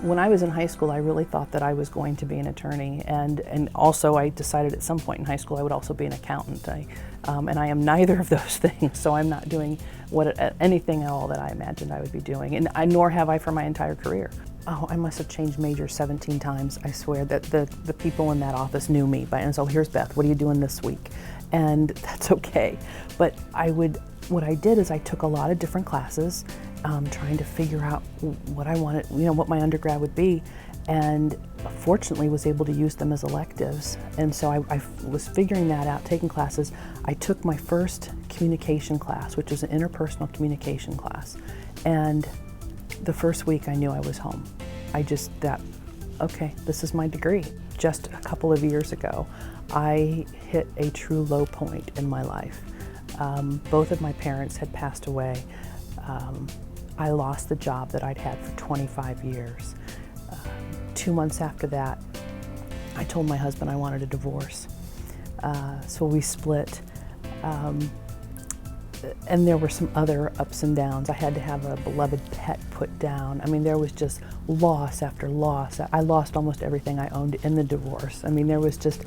When I was in high school, I really thought that I was going to be an attorney, and also I decided at some point in high school I would also be an accountant. And I am neither of those things, so I'm not doing anything at all that I imagined I would be doing, and nor have I for my entire career. Oh, I must have changed majors 17 times, I swear, that the people in that office knew me. And so here's Beth, what are you doing this week? And that's okay. But what I did is I took a lot of different classes, trying to figure out what I wanted, what my undergrad would be, and fortunately was able to use them as electives. And so I was figuring that out, taking classes. I took my first communication class, which was an interpersonal communication class, and the first week I knew I was home. I just thought, okay, this is my degree. Just a couple of years ago, I hit a true low point in my life. Both of my parents had passed away. I lost the job that I'd had for 25 years. 2 months after that, I told my husband I wanted a divorce. So we split. And there were some other ups and downs. I had to have a beloved pet put down. I mean, there was just loss after loss. I lost almost everything I owned in the divorce. I mean, there was just,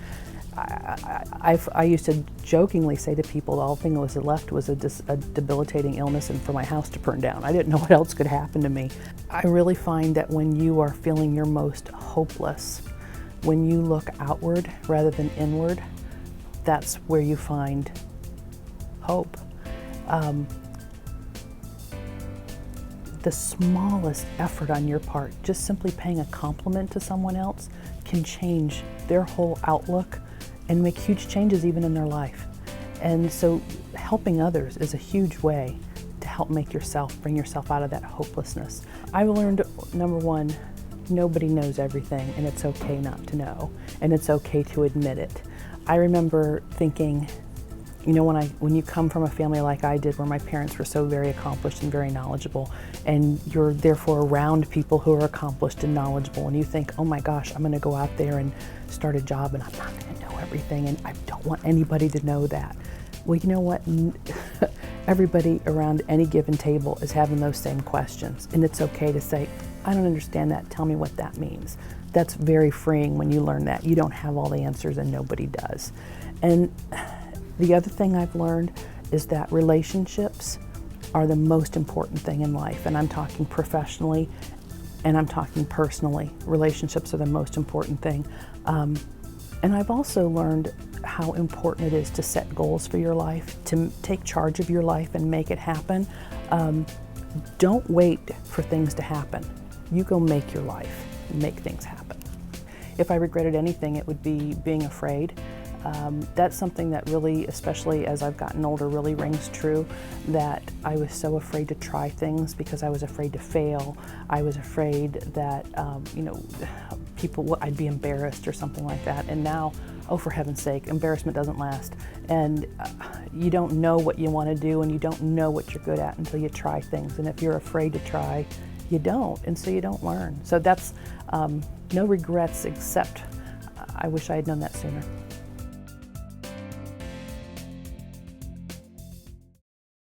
I used to jokingly say to people, the only thing that was left was a debilitating illness and for my house to burn down. I didn't know what else could happen to me. I really find that when you are feeling your most hopeless, when you look outward rather than inward, that's where you find hope. The smallest effort on your part, just simply paying a compliment to someone else, can change their whole outlook and make huge changes even in their life. And so helping others is a huge way to help bring yourself out of that hopelessness. I've learned, number one, nobody knows everything, and it's okay not to know, and it's okay to admit it. I remember thinking, when you come from a family like I did, where my parents were so very accomplished and very knowledgeable, and you're therefore around people who are accomplished and knowledgeable, and you think, oh my gosh, I'm going to go out there and start a job and I'm not going to know everything, and I don't want anybody to know that. Well, you know what? Everybody around any given table is having those same questions, and it's okay to say, I don't understand that, tell me what that means. That's very freeing when you learn that. You don't have all the answers and nobody does. And the other thing I've learned is that relationships are the most important thing in life, and I'm talking professionally and I'm talking personally. Relationships are the most important thing. And I've also learned how important it is to set goals for your life, to take charge of your life and make it happen. Don't wait for things to happen. You go make your life, make things happen. If I regretted anything, it would be being afraid. That's something that really, especially as I've gotten older, really rings true, that I was so afraid to try things because I was afraid to fail. I was afraid that, I'd be embarrassed or something like that. And now, oh, for heaven's sake, embarrassment doesn't last. And you don't know what you want to do, and you don't know what you're good at until you try things. And if you're afraid to try, you don't, and so you don't learn. So that's no regrets, except I wish I had known that sooner.